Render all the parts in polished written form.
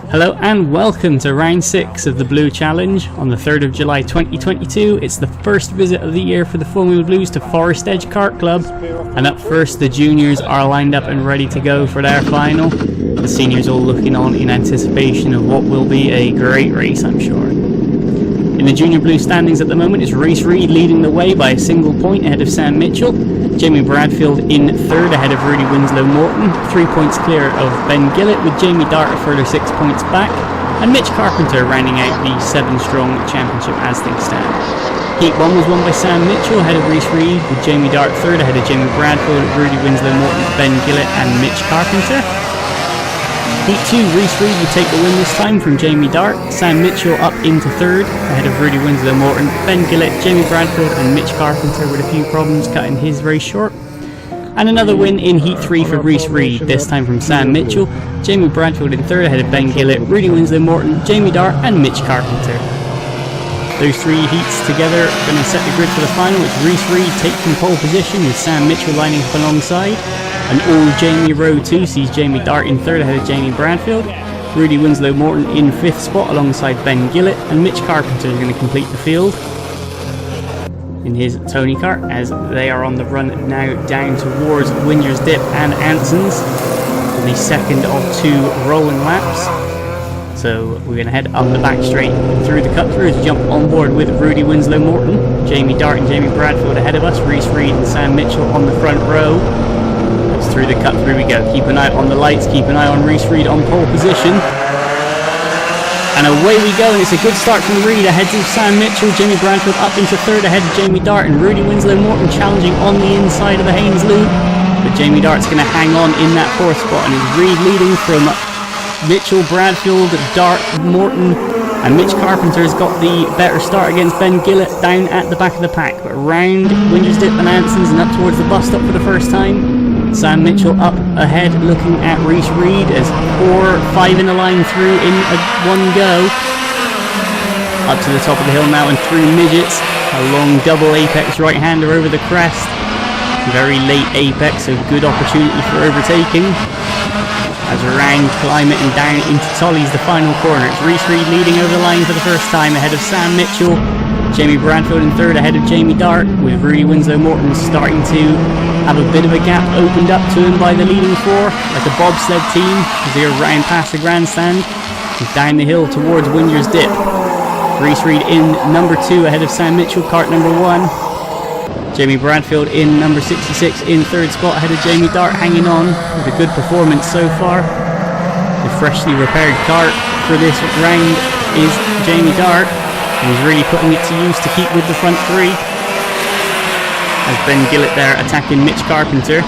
Hello and welcome to round 6 of the Blue Challenge on the 3rd of July 2022. It's the first visit of the year for the Formula Blues to Forest Edge Kart Club, and up first the juniors are lined up and ready to go for their final. The seniors all looking on in anticipation of what will be a great race, I'm sure. In the junior blue standings at the moment is Reese Reed leading the way by a single point ahead of Sam Mitchell. Jamie Bradfield in third ahead of Rudy Winslow Morton, 3 points clear of Ben Gillett, with Jamie Dart a further 6 points back, and Mitch Carpenter rounding out the 7-strong championship as things stand. Heat 1 was won by Sam Mitchell ahead of Reese Reed, with Jamie Dart third ahead of Jamie Bradfield, Rudy Winslow Morton, Ben Gillett and Mitch Carpenter. Heat 2, Reese Reed would take the win this time from Jamie Dart. Sam Mitchell up into third ahead of Rudy Winslow Morton, Ben Gillett, Jamie Bradfield and Mitch Carpenter with a few problems cutting his race short. And another win in Heat 3 for Reese Reed, this time from Sam Mitchell, Jamie Bradfield in third ahead of Ben Gillett, Rudy Winslow Morton, Jamie Dart and Mitch Carpenter. Those three heats together are going to set the grid for the final, with Reese Reed taking pole position with Sam Mitchell lining up alongside. An all Jamie row 2 sees Jamie Dart in third ahead of Jamie Bradfield, Rudy Winslow Morton in 5th spot alongside Ben Gillett, and Mitch Carpenter is going to complete the field in his Tony Kart as they are on the run now down towards Winger's Dip and Anson's for the second of 2 rolling laps. So we're going to head up the back straight through the cut through to jump on board with Rudy Winslow Morton, Jamie Dart and Jamie Bradfield ahead of us, Reese Reed and Sam Mitchell on the front row. Through the cut through we go. Keep an eye on the lights, keep an eye on Reese Reed on pole position. And away we go, and it's a good start from Reed ahead of Sam Mitchell, Jamie Bradfield up into third ahead of Jamie Dart, and Rudy Winslow Morton challenging on the inside of the Haynes loop. But Jamie Dart's going to hang on in that 4th spot, and it's Reed leading from Mitchell, Bradfield, Dart, Morton, and Mitch Carpenter's got the better start against Ben Gillett down at the back of the pack. But round Winger's Dip and Anson's and up towards the bus stop for the first time. Sam Mitchell up ahead looking at Reese Reed as 4-5 in the line through in one go. Up to the top of the hill now and through midgets. A long double apex right-hander over the crest. Very late apex, so good opportunity for overtaking. As around climb it and down into Tolly's the final corner. It's Reese Reed leading over the line for the first time ahead of Sam Mitchell. Jamie Bradfield in third ahead of Jamie Dart, with Rudy Winslow Morton starting to have a bit of a gap opened up to him by the leading 4, like a bobsled team, as they go round past the grandstand and down the hill towards Winger's Dip. Reese Reed in number 2 ahead of Sam Mitchell, kart number 1. Jamie Bradfield in number 66 in 3rd spot ahead of Jamie Dart, hanging on with a good performance so far. The freshly repaired kart for this round is Jamie Dart, and he's really putting it to use to keep with the front 3. As Ben Gillett there attacking Mitch Carpenter.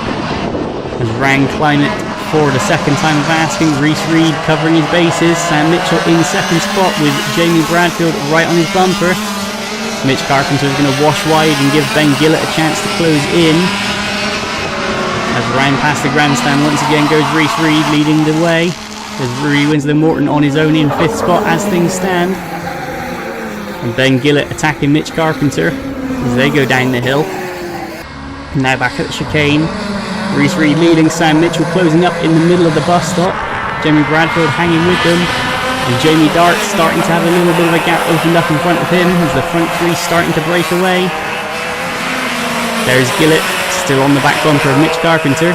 As Rang climb it for the second time of asking. Reese Reed covering his bases. Sam Mitchell in 2nd spot with Jamie Bradfield right on his bumper. Mitch Carpenter is going to wash wide and give Ben Gillett a chance to close in. As Rang past the grandstand once again goes Reese Reed leading the way. There's Rudy Winslow Morton on his own in 5th spot as things stand. And Ben Gillett attacking Mitch Carpenter as they go down the hill. Now back at the chicane, Reese Reed leading, Sam Mitchell closing up in the middle of the bus stop, Jamie Bradfield hanging with them, and Jamie Dart starting to have a little bit of a gap opened up in front of him as the front 3 starting to break away. There's Gillett still on the back bumper of Mitch Carpenter.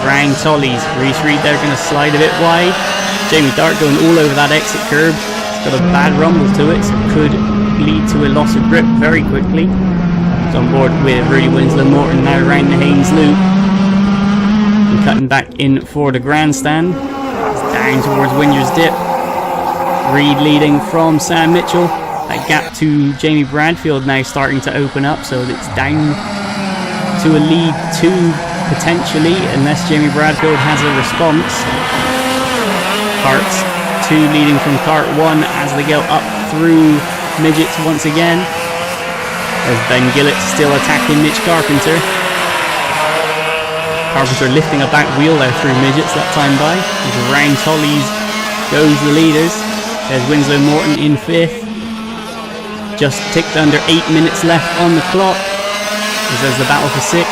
Rang Tollies, Reese Reed there going to slide a bit wide, Jamie Dart going all over that exit curb. Got a bad rumble to it, so it could lead to a loss of grip very quickly. It's on board with Rudy Winslow Morton now around the Haynes loop and cutting back in for the grandstand. It's down towards Winger's Dip. Reed leading from Sam Mitchell. That gap to Jamie Bradfield now starting to open up, so it's down to a lead 2 potentially, unless Jamie Bradfield has a response. Karts 2 leading from kart 1 as they go up through midgets once again. As Ben Gillett still attacking Mitch Carpenter. Carpenter lifting a back wheel there through midgets that time by. As around Tollies goes the leaders. There's Winslow Morton in 5th. Just ticked under 8 minutes left on the clock as there's the battle for 6th.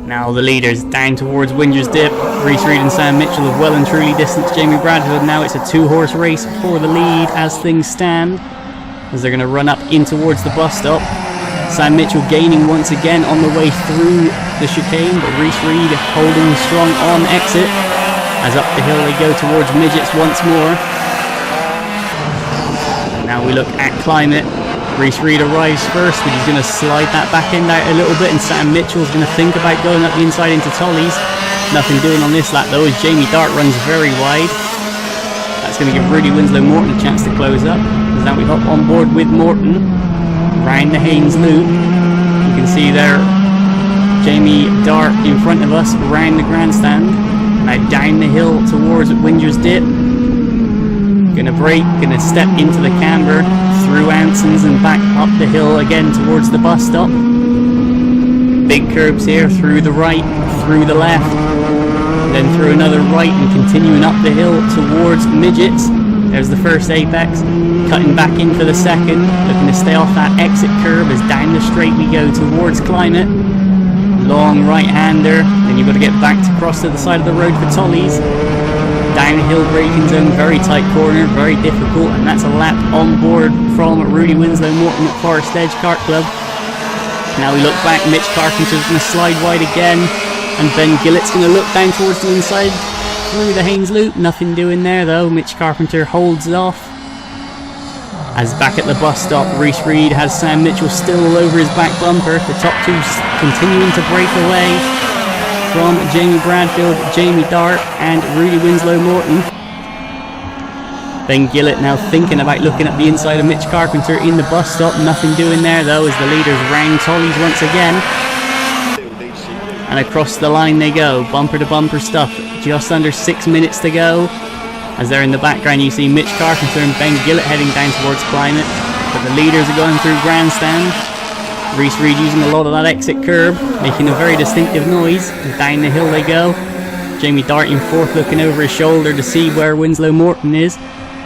Now the leaders down towards Winger's Dip. Rhys Reed and Sam Mitchell have well and truly distanced Jamie Bradfield. Now it's a 2-horse race for the lead as things stand, as they're going to run up in towards the bus stop. Sam Mitchell gaining once again on the way through the chicane, but Rhys Reed holding strong on exit, as up the hill they go towards Midgets once more. Now we look at Climate. Rhys Reed arrives first, but he's going to slide that back end out a little bit, and Sam Mitchell's going to think about going up the inside into Tolly's. Nothing doing on this lap though, as Jamie Dart runs very wide. That's going to give Rudy Winslow Morton a chance to close up, as now we hop on board with Morton round the Haynes Loop. You can see there Jamie Dart in front of us round the grandstand. Now down the hill towards Winger's Dip. Gonna brake, gonna step into the camber, through Anson's and back up the hill again towards the bus stop. Big curbs here, through the right, through the left, then through another right and continuing up the hill towards Midgets. There's the first apex, cutting back in for the second, looking to stay off that exit curve as down the straight we go towards Climate. Long right-hander, then you've got to get back to cross to the side of the road for Tolly's. Downhill braking zone, very tight corner, very difficult, and that's a lap on board from Rudy Winslow Morton at Forest Edge Kart Club. Now we look back, Mitch Carpenter's going to slide wide again, and Ben Gillett's going to look down towards the inside through the Haynes Loop. Nothing doing there though, Mitch Carpenter holds off. As back at the bus stop, Rhys Reed has Sam Mitchell still all over his back bumper. The top two continuing to break away from Jamie Bradfield, Jamie Dart and Rudy Winslow Morton. Ben Gillett now thinking about looking at the inside of Mitch Carpenter in the bus stop. Nothing doing there though, as the leaders round Tolly's once again. And across the line they go, bumper to bumper stuff. Just under 6 minutes to go. As there in the background you see Mitch Carpenter and Ben Gillett heading down towards Climate. But the leaders are going through grandstand. Rhys Reed using a lot of that exit curb, making a very distinctive noise. And down the hill they go. Jamie Dart in fourth, looking over his shoulder to see where Winslow Morton is.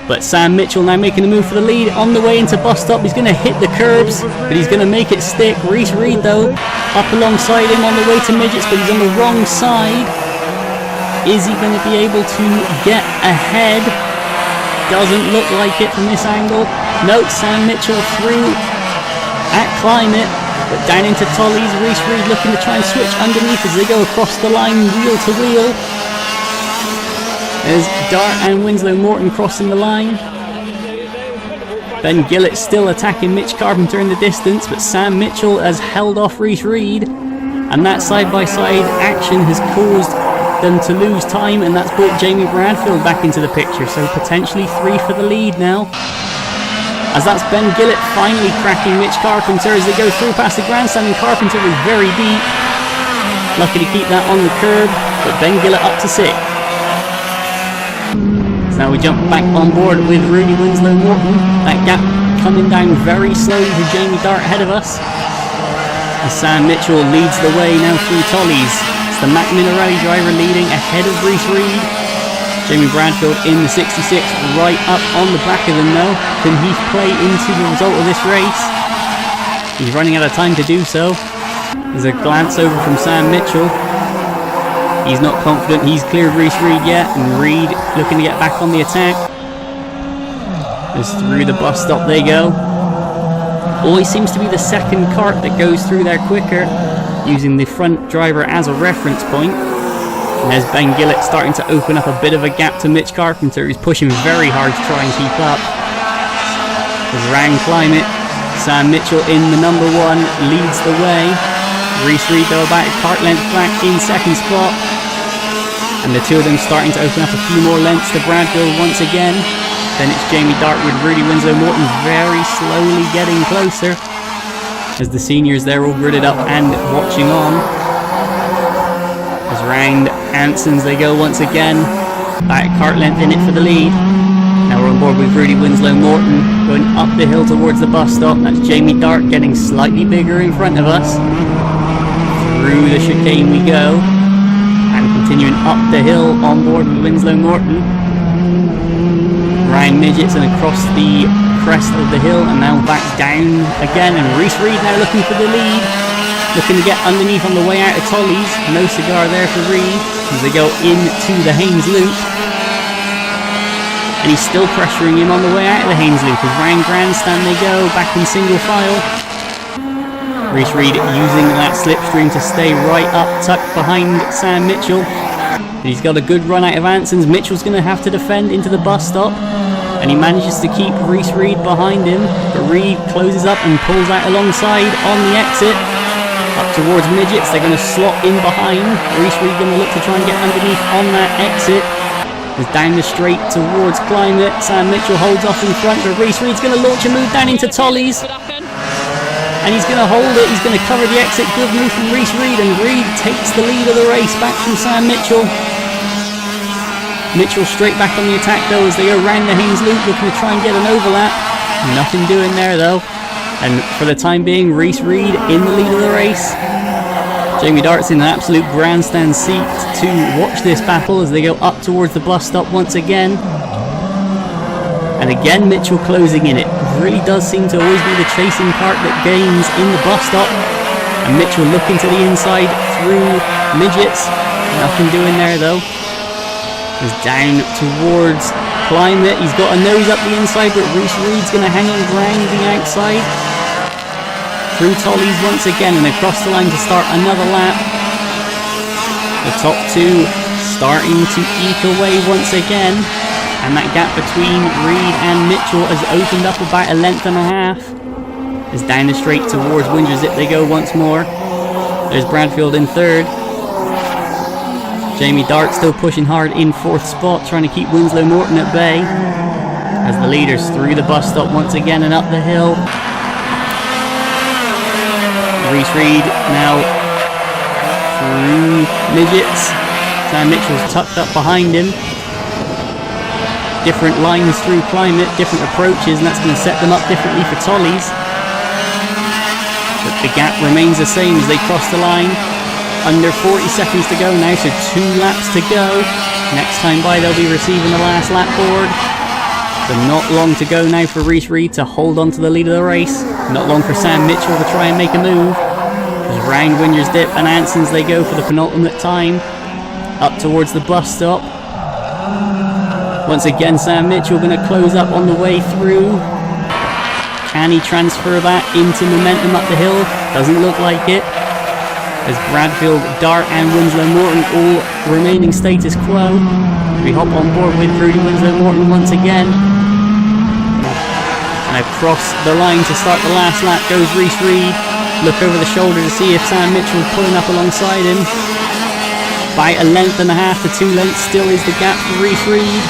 But Sam Mitchell now making the move for the lead on the way into bus stop. He's going to hit the curbs, but he's going to make it stick. Rhys Reed though, up alongside him on the way to Midgets, but he's on the wrong side. Is he going to be able to get ahead? Doesn't look like it from this angle. No, Sam Mitchell through at Climate, but down into Tolly's. Rhys Reed looking to try and switch underneath as they go across the line wheel to wheel. There's Dart and Winslow Morton crossing the line. Ben Gillett still attacking Mitch Carpenter in the distance, but Sam Mitchell has held off Rhys Reed, and that side-by-side action has caused them to lose time, and that's brought Jamie Bradfield back into the picture, so potentially 3 for the lead now. As that's Ben Gillett finally cracking Mitch Carpenter as they go through past the grandstand, and Carpenter was very deep. Lucky to keep that on the curb, but Ben Gillett up to 6. So now we jump back on board with Rudy Winslow Morton. That gap coming down very slowly to Jamie Dart ahead of us. As Sam Mitchell leads the way now through Tolly's. It's the Mac Minerali driver leading ahead of Rhys Reed. Jamie Bradfield in the 66, right up on the back of them now. Can he play into the result of this race? He's running out of time to do so. There's a glance over from Sam Mitchell. He's not confident he's cleared Rhys Reed yet, and Reed looking to get back on the attack. As through the bus stop they go. Always seems to be the second cart that goes through there quicker, using the front driver as a reference point. And there's Ben Gillett starting to open up a bit of a gap to Mitch Carpenter, who's pushing very hard to try and keep up. As round Climate, Sam Mitchell in the number 1 leads the way. Rhys Reed though about a cart length back in second spot. And the two of them starting to open up a few more lengths to Bradfield once again. Then it's Jamie Dart with Rudy Winslow Morton very slowly getting closer. As the seniors there all gridded up and watching on. As round Anson's they go once again. Back cart length in it for the lead. Now we're on board with Rudy Winslow Morton going up the hill towards the bus stop. That's Jamie Dart getting slightly bigger in front of us. Through the chicane we go. And continuing up the hill on board with Winslow Morton. Round Midgets and across the crest of the hill, and now back down again, and Rhys Reed now looking for the lead. looking to get underneath on the way out of Tolly's. No cigar there for Reed as they go into the Haynes loop. And he's still pressuring him on the way out of the Haynes loop as round grandstand they go, back in single file. Reese Reed using that slipstream to stay right up, tucked behind Sam Mitchell. He's got a good run out of Anson's. Mitchell's going to have to defend into the bus stop, and he manages to keep Reese Reed behind him, but Reed closes up and pulls out alongside on the exit. Up towards Midgets, they're going to slot in behind. Reese Reed going to look to try and get underneath on that exit. Down the straight towards Climate. Sam Mitchell holds off in front, but Reese Reed's going to launch a move down into Tolly's. And he's going to hold it, he's going to cover the exit. Good move from Reese Reed, and Reed takes the lead of the race back from Sam Mitchell. Mitchell straight back on the attack though as they go round the Haynes loop, looking to try and get an overlap. Nothing doing there though. And for the time being, Reese Reed in the lead of the race. Jamie Dart's in an absolute grandstand seat to watch this battle as they go up towards the bus stop once again. And again, Mitchell closing in. It really does seem to always be the chasing cart that gains in the bus stop. And Mitchell looking to the inside through Midgets. Nothing doing there though. He's down towards Climate. He's got a nose up the inside, but Reese Reed's going to hang on ground the outside. Through Tolly's once again and across the line to start another lap. The top two starting to eke away once again, and that gap between Reed and Mitchell has opened up about a length and a half. As down the straight towards Windsor Zip they go once more. There's Bradfield in third. Jamie Dart still pushing hard in fourth spot, trying to keep Winslow Morton at bay. As the leaders through the bus stop once again and up the hill. Reese Reed now through Midgets. Sam Mitchell's tucked up behind him. Different lines through Climate, different approaches, and that's going to set them up differently for Tolly's. But the gap remains the same as they cross the line. Under 40 seconds to go now, so 2 laps to go. Next time by they'll be receiving the last lap board. So not long to go now for Reese Reed to hold on to the lead of the race. Not long for Sam Mitchell to try and make a move. As round Windsor Dip and Anson's they go for the penultimate time. Up towards the bus stop. Once again Sam Mitchell going to close up on the way through. Can he transfer that into momentum up the hill? Doesn't look like it. As Bradfield, Dart and Winslow Morton all remaining status quo. We hop on board with Rudy Winslow Morton once again. And across the line to start the last lap goes Reese Reed. Look over the shoulder to see if Sam Mitchell is pulling up alongside him. By a length and a half to 2 lengths still is the gap for Reese Reed.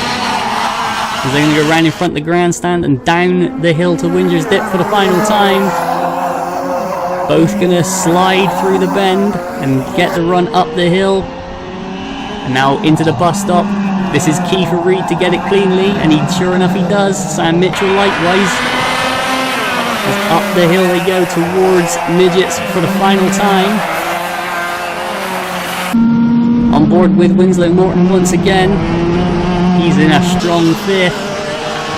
As they're going to go round in front of the grandstand and down the hill to Windsor's Dip for the final time. Both going to slide through the bend and get the run up the hill. And now into the bus stop. This is key for Reed to get it cleanly, and sure enough he does. Sam Mitchell likewise. As up the hill they go towards Midgets for the final time. On board with Winslow Morton once again. He's in a strong 5th.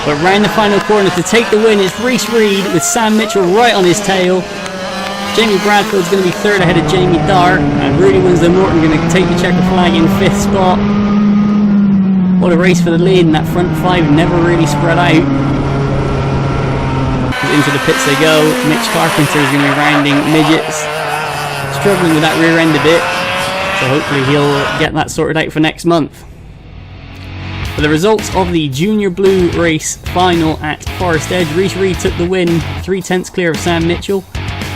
But round the final corner to take the win is Reese Reed with Sam Mitchell right on his tail. Jamie Bradfield's going to be 3rd ahead of Jamie Dart, and Rudy Winslow Morton going to take the checker flag in 5th spot. What a race for the lead, and that front 5 never really spread out. Into the pits they go. Mitch Carpenter is going to be rounding Midgets. Struggling with that rear end a bit, so hopefully he'll get that sorted out for next month. For the results of the Junior Blue race final at Forest Edge, Reese Reed took the win, 3/10 clear of Sam Mitchell.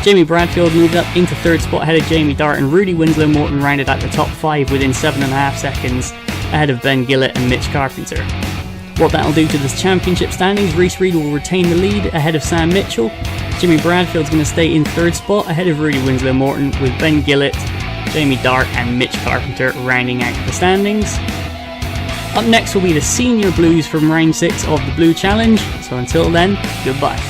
Jamie Bradfield moved up into 3rd spot ahead of Jamie Dart, and Rudy Winslow Morton rounded out the top 5 within 7.5 seconds ahead of Ben Gillett and Mitch Carpenter. What that'll do to the championship standings, Reese Reed will retain the lead ahead of Sam Mitchell. Jimmy Bradfield's going to stay in 3rd spot ahead of Rudy Winslow Morton, with Ben Gillett, Jamie Dart and Mitch Carpenter rounding out the standings. Up next will be the Senior Blues from round 6 of the Blue Challenge, so until then, goodbye.